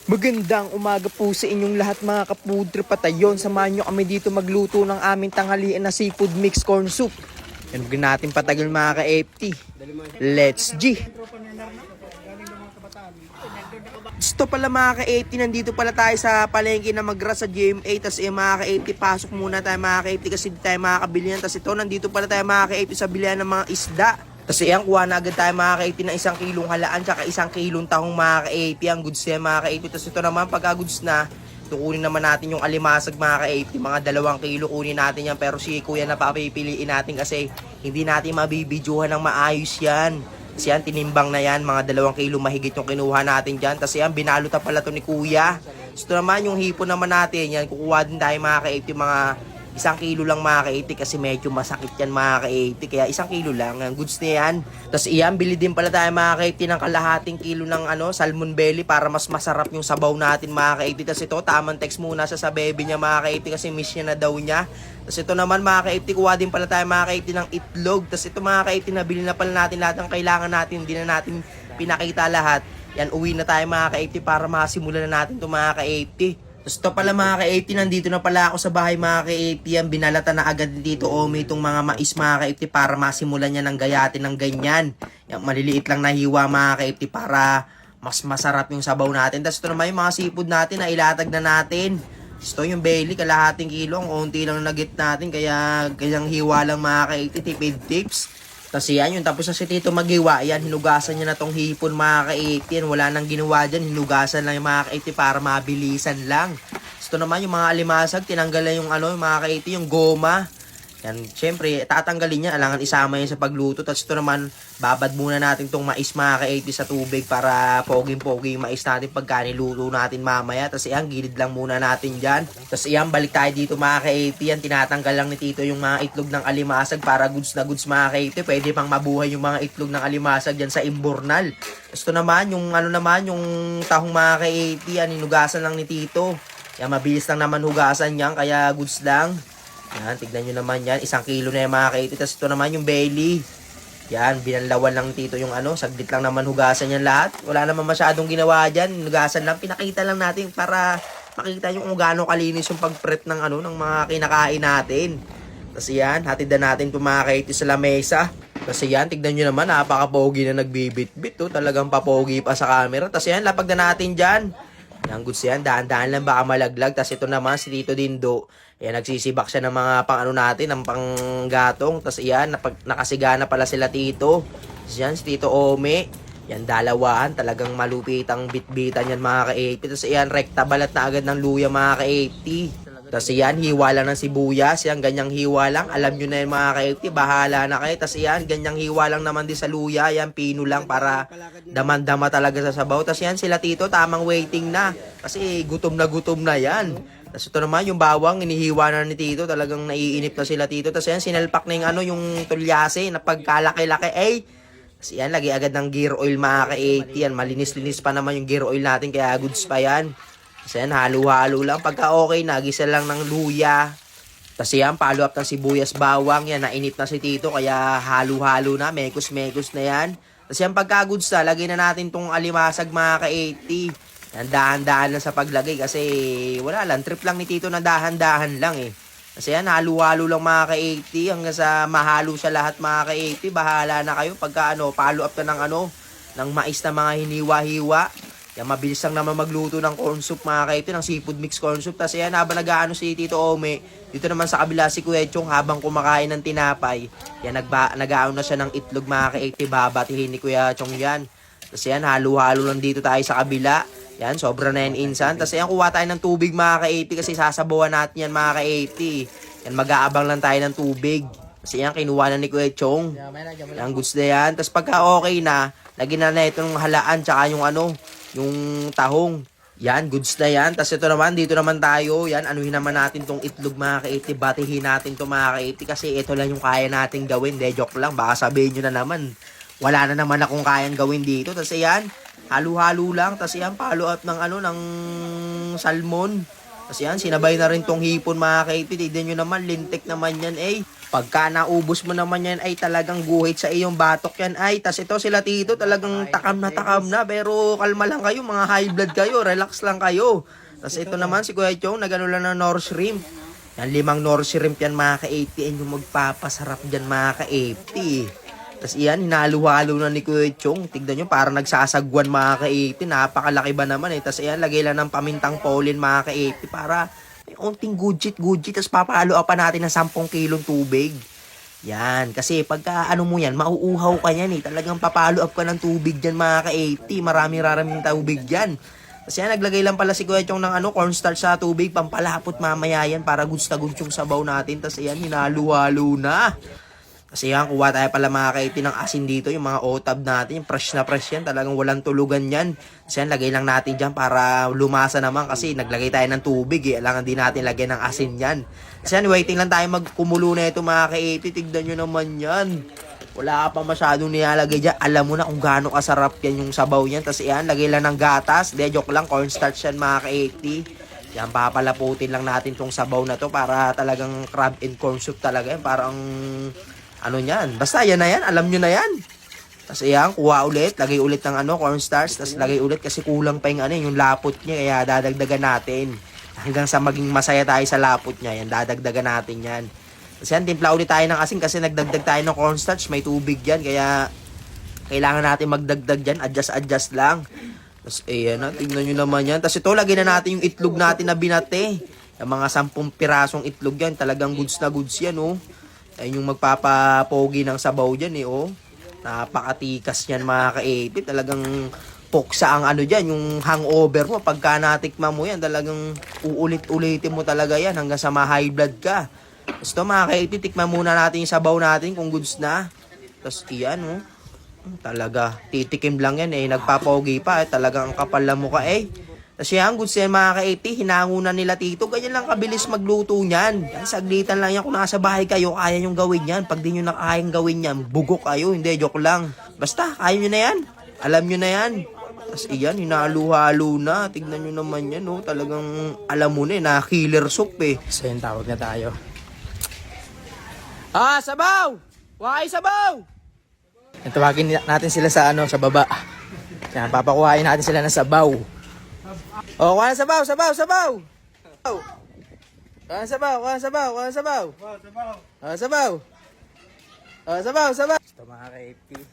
Magandang umaga po sa inyong lahat mga kapudre patayon. Samahan nyo kami dito magluto ng aming tanghalian na seafood mix corn soup. Yan, huwag natin patagal mga ka-FT. Let's G! Gusto pala mga ka-FT, nandito pala tayo sa palengke na magra sa GMA. Tapos mga ka-FT, pasok muna tayo mga ka-FT kasi di tayo makakabili yan. Tapos ito, nandito pala tayo mga ka-FT sa bilihan ng mga isda. Tapos ayan, kuha na agad tayo mga ka-80 ng 1 kilong halaan tsaka 1 kilong tahong mga ka-80. Ang goods yan mga ka-80. Tapos ito naman, pagka goods na, tukunin naman natin yung alimasag mga ka-80. Mga 2 kilo kunin natin yan. Pero si kuya na papipiliin natin kasi hindi natin mabibidyohan ng maayos yan. Kasi yan, tinimbang na yan. Mga 2 kilo mahigit yung kinuha natin dyan. Tapos yan, binalota pala to ni kuya. Ito naman, yung hipon naman natin. Yan, kukuha din tayo mga ka-80. Mga 1 kilo lang mga ka-80 kasi medyo masakit yan mga ka-80. Kaya 1 kilo lang. Ang goods na yan. Tapos iyan, bili din pala tayo mga ka-80 ng kalahating kilo ng salmon belly para mas masarap yung sabaw natin mga ka-80. Tapos ito, tamang text muna sa baby niya mga ka-80 kasi miss niya na daw niya. Tapos ito naman mga ka-80, kuha din pala tayo mga ka-80 ng itlog. Tapos ito mga ka-80, nabili na pala natin lahat ng kailangan natin. Hindi na natin pinakita lahat. Yan, uwi na tayo mga ka-80 para masimulan na natin ito mga ka-80. Tapos ito pala mga ka-80, nandito na pala ako sa bahay mga ka-80. Yan, binalata na agad dito Omi itong mga mais mga ka-80 para masimulan niya ng gayatin ng ganyan. Yan, maliliit lang na hiwa mga ka-80 para mas masarap yung sabaw natin. Tapos ito naman yung mga seafood natin na ilatag na natin. Ito yung belly, kalahating kilo. Ang unti lang nagit natin, kaya ganyang hiwa lang mga ka-80, tipid tips. Tapos yan, yung tapos na si Tito maghiwa, yan, hinugasan niya na tong hipon mga ka-80. Yan, wala nang ginawa dyan, hinugasan lang yung mga ka-80 para mabilisan lang. Ito naman yung mga alimasag, tinanggal na yung yung mga ka-80, yung goma. Yan, syempre, tatanggalin niya, alangan isama yan sa pagluto. Tapos ito naman, babad muna natin tong mais mga ka-80 sa tubig para poging-pogi yung mais natin pagka niluto natin mamaya. Tapos yan, gilid lang muna natin dyan. Tapos yan, balik tayo dito mga ka-80. Yan, tinatanggal lang ni Tito yung mga itlog ng alimasag para goods na goods mga ka-80. Pwede pang mabuhay yung mga itlog ng alimasag dyan sa imbornal. Tapos ito naman, yung yung tahong mga ka-80, yan, hinugasan lang ni Tito. Yan, mabilis lang naman hugasan yan, kaya goods lang. Yan, tignan nyo naman yan. 1 kilo na yung mga ka-80. Tapos ito naman yung belly. Yan, binanlawan lang Tito yung saglit lang naman hugasan yan lahat. Wala naman masyadong ginawa dyan. Hugasan lang, pinakita lang natin para makita yung kung gaano kalinis yung pag-prep ng ng mga kinakain natin. Tapos yan, hatid na natin itong mga ka-80 sa lamesa. Tapos yan, tignan nyo naman, napaka-pogi na nagbibit-bit. Talagang papogi pa sa camera. Tapos yan, lapag na natin dyan. Yan, goods yan. Dahan-dahan lang baka malaglag. Tapos ito naman, si Tito Dindo. Yan, nagsisibak siya ng mga natin, ng panggatong. Tapos yan, nakasiga na pala sila Tito. Tapos yan, si Tito Ome. Yan, dalawahan. Talagang malupitang bitbitan yan mga ka-80. Tapos yan, rekta balat na agad ng luya mga ka-80. Tapos yan, hiwa lang ng sibuyas. Yan, ganyang hiwa lang. Alam nyo na yung mga ka-80. Bahala na kayo. Tapos yan, ganyang hiwa lang naman din sa luya. Yan, pino lang para daman-dama talaga sa sabaw. Tapos yan, sila Tito, tamang waiting na. Kasi gutom na yan. Tapos ito naman, yung bawang, inihiwa na ni Tito. Talagang naiinip na sila Tito. Tapos yan, sinalpak na yung tulyase na pagkalaki-laki. Tapos yan, lagi agad ng gear oil mga ka-80. Yan, malinis-linis pa naman yung gear oil natin. Kaya goods pa yan. Tapos yan, halo-halo lang. Pagka okay, nagisa lang ng luya. Tapos yan, follow up ng sibuyas bawang. Yan, nainip na si Tito. Kaya halo-halo na. Mekos-mekos na yan. Tapos yan, pagka goods na, lagay na natin tong alimasag mga ka-80. Yan, dahan-dahan lang sa paglagay kasi wala lang, trip lang ni Tito na dahan-dahan lang eh. Kasi yan, halo-halo lang mga ka-80 hanggang sa mahalo siya lahat mga ka-80. Bahala na kayo pagka follow up na ng mais na mga hiniwa-hiwa. Yan, mabilis lang naman magluto ng corn soup mga ka-80, ng seafood mix corn soup. Tapos yan, habang nag-aano si Tito Ome, dito naman sa kabila si Kuya Chong habang kumakain ng tinapay. Yan, nag-aano na siya ng itlog mga ka-80, babatihin ni Kuya Chong yan. Tapos yan, halo-halo lang dito tayo sa kabila. Yan, sobra na yan insan. Tapos yan, kuha tayo ng tubig mga ka-80 kasi sasabawan natin yan mga ka-80. Yan, mag-aabang lang tayo ng tubig. Kasi yan, kinuha na ni Kuya Chong. Yan, goods na yan. Tapos pagka okay na, lagyan na itong halaan tsaka yung tahong. Yan, goods na yan. Tapos ito naman, dito naman tayo. Yan, anuhin naman natin tong itlog mga ka-80. Batihin natin to mga ka-80 kasi ito lang yung kaya natin gawin. De, joke lang. Baka sabihin nyo na naman, wala na naman akong kayang gawin dito. Tapos yan, halo-halo lang. Tapos yan, follow up ng salmon. Kasi yan, sinabay na rin tong hipon mga ka-80. Tignan nyo naman, lintik naman yan eh. Pagka naubos mo naman yan ay talagang guhit sa iyong batok yan ay. Tas ito sila tito talagang takam na. Pero kalma lang kayo, mga high blood kayo. Relax lang kayo. Tas ito naman si Kuya Chong, nagano lang ng North Shrimp. Yan, 5 North Shrimp yan mga ka-80. Yan yung magpapasarap dyan mga ka-80. Tas iyan, hinalo-halo na ni Kuya Chong. Tignan nyo, parang nagsasagwan mga ka-80. Napakalaki ba naman eh. Tas iyan, lagay lang ng pamintang Pauline mga ka-80 para onting gudjit, tas papalo pa natin ng 10 kilong tubig. Yan, kasi pagka ano mo yan, mauuhaw ka yan eh. Talagang papalo up ka ng tubig dyan mga ka-80. Maraming tubig yan. Kasi yan, naglagay lang pala si Kuya Chong ng cornstarch sa tubig, pampalapot mamaya yan para goods na goods yung sabaw natin. Tas yan, hinalo-halo na. Kasi yan, kuha tayo pala mga ka-80 ng asin dito, yung mga otab natin, yung fresh na fresh yan, talagang walang tulugan yan. Kasi yan, lagay lang natin dyan para lumasa naman kasi naglagay tayo ng tubig eh, alangan din natin lagyan ng asin yan. Kasi yan, waiting lang tayo magkumulo na ito mga ka-80, tignan nyo naman yan. Wala ka pa masyadong nilalagay dyan, alam mo na kung gaano kasarap yan yung sabaw yan. Tapos yan, lagay lang ng gatas, joke lang, cornstarch yan mga ka-80. Yan, papalaputin lang natin tong sabaw na to para talagang crab and corn soup talaga yan, parang ano yan, basta yan na yan, alam nyo na yan. Tapos ayan, kuha ulit, lagay ulit ng cornstarch, tapos lagay ulit kasi kulang pa yung lapot niya, kaya dadagdagan natin. Hanggang sa maging masaya tayo sa lapot niya, yan, dadagdagan natin yan. Tapos yan, timpla ulit tayo ng asin kasi nagdagdag tayo ng cornstarch, may tubig yan, kaya kailangan natin magdagdag yan, adjust lang. Tapos ayan na, tingnan nyo naman yan. Tapos ito, lagyan na natin yung itlog natin na binate. Yung mga 10 pirasong itlog yan, talagang goods na goods yan, oh. Ayun yung magpapapogi ng sabaw dyan eh, oh. Napakatikas yan mga ka-80. Talagang poksa ang ano dyan, yung hangover mo. Pagka natikman mo yan, talagang uulit-ulitin mo talaga yan hanggang sa ma-high blood ka. Tapos ito mga ka-80, tikman muna natin yung sabaw natin kung goods na. Tapos iyan, oh. Talaga, titikim lang yan eh. Nagpapogi pa, talagang kapal na mukha eh. Kasi yan, goods yan mga ka-80, hinangunan nila tito. Ganyan lang kabilis magluto niyan. Yan, saglitan lang yan. Kung nasa bahay kayo, kaya nyong gawin yan. Pag di nyo nakayang gawin yan, bugok kayo. Hindi, joke lang. Basta, kaya nyo na yan. Alam nyo na yan. Tapos iyan, hinalo-halo na. Tignan nyo naman yan, oh. Talagang alam mo na eh, na killer soup eh. So yun, tawag na tayo. Sabaw! Wakay sabaw! Tawagin natin sila sa sa baba. Yan, papakuhain natin sila ng sabaw. Oh, kuha ng sabaw! Kuha ng sabaw! Ito mga ka-80.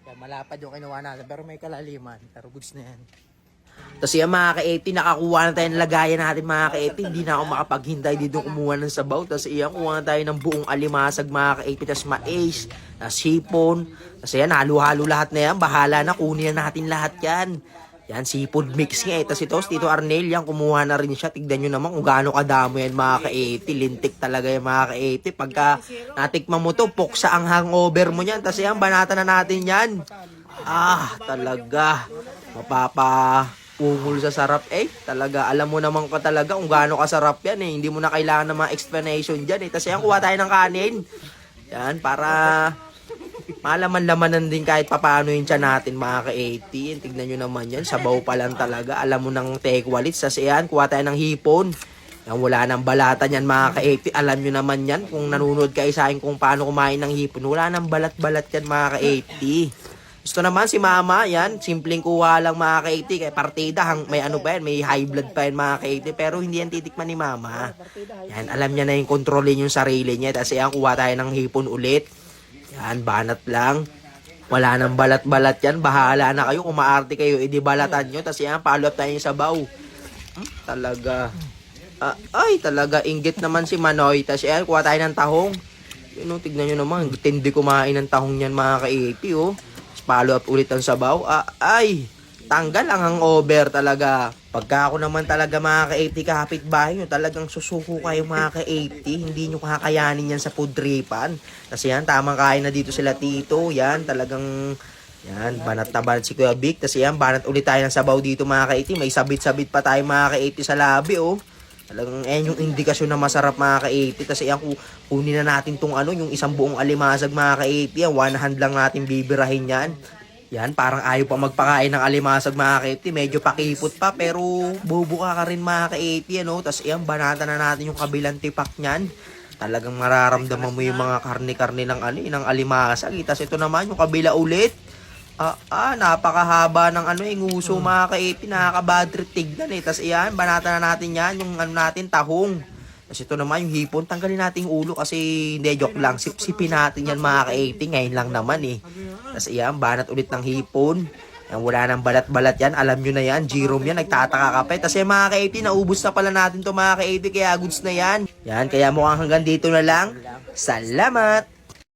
Yan, malapad yung kinuha natin pero may kalaliman. Pero goods na yan. Tapos yan mga ka-80, nakakuha na tayo ng lagayan natin mga ka-80. Hindi na ako makapaghintay dito kumuha ng sabaw. Tapos yan, kuha na tayo ng buong alimasag mga ka-80. Tapos mais, sipon. Tapos yan, halo-halo lahat na yan. Bahala na, kunin na natin lahat yan. Yan, seafood mix nga eh. Tapos ito, Tito Arnel, yan, kumuha na rin siya. Tignan nyo naman kung gaano kadamo yan mga ka-80. Lintik talaga yung mga ka-80. Pagka natikman mo to, poksa ang hangover mo yan. Tapos yan, banatan na natin yan. Talaga. Mapapa-ungol sa sarap eh. Talaga, alam mo naman ka talaga kung gaano kasarap yan eh. Hindi mo na kailangan ng mga explanation dyan eh. Tapos yan, kuha tayo ng kanin. Yan, para malaman-lamanan din kahit papaano yung tiyan natin mga ka-80. Tignan nyo naman yan, sabaw pa lang talaga. Alam mo ng tekwalits. Kasi yan, kuha tayo ng hipon. Yan, wala nang balatan yan mga ka-80. Alam nyo naman yan, kung nanonood kayo sa akin kung paano kumain ng hipon. Wala nang balat-balat yan mga ka-80. Gusto naman si mama, yan, simpleng kuha lang mga ka-80. Kaya partida, may ano pa yan, may high blood pa yan mga ka-80. Pero hindi yan titikman ni mama. Yan, alam niya na yung kontrolin yung sarili niya. Kasi yan, kuha tayo ng hipon ulit. Yan, banat lang. Wala nang balat-balat yan. Bahala na kayo. Kung maarte kayo, edi balatan nyo. Tapos yan, follow up tayo yung sabaw. Talaga. Talaga. Inggit naman si Manoy. Tapos yan, kuha tayo ng tahong. Yun, tignan nyo naman. Tindi kumain ng tahong yan mga ka-80, oh. Tapos follow up ulit ang sabaw. Tanggal ang hangover talaga. Pagka ako naman talaga mga ka-80 kapitbahay nyo, talagang susuko kayo mga ka-80. Hindi nyo kakayanin yan sa food tripan. Kasi yan, tamang kain na dito sila tito. Yan, talagang, yan, banat na banat si Kuya Vic. Kasi yan, banat ulit tayo ng sabaw dito mga ka-80. May sabit-sabit pa tayo mga ka-80 sa labi, oh. Talagang, yung indikasyon na masarap mga ka-80. Kasi yan, kunin na natin tong yung isang buong alimasag mga ka-80. Yan, one hand lang natin bibirahin yan. Yan, parang ayaw pa magpakain ng alimasag mga ka-80. Medyo pakipot pa, pero bubuka ka rin mga ka-80, ano. Tapos yan, banata na natin yung kabilang tipak niyan. Talagang mararamdaman mo yung mga karne-karne ng, ng alimasag. Tapos ito naman, yung kabila ulit. Napakahaba ng nguso mga ka-80. Nakaka-bad trip tignan eh. Tapos yan, banata na natin yan, yung natin, tahong. Tapos ito naman yung hipon, tanggalin natin yung ulo kasi hindi, joke lang, sipsipin natin yan mga ka-80, ngayon lang naman eh. Tapos yan, banat ulit ng hipon. Yan, wala nang balat-balat yan, alam nyo na yan, Jerome yan, nagtataka ka pa. Tapos yan mga ka-80, naubos na pala natin to mga ka-80, kaya goods na yan. Yan, kaya mukhang hanggang dito na lang. Salamat!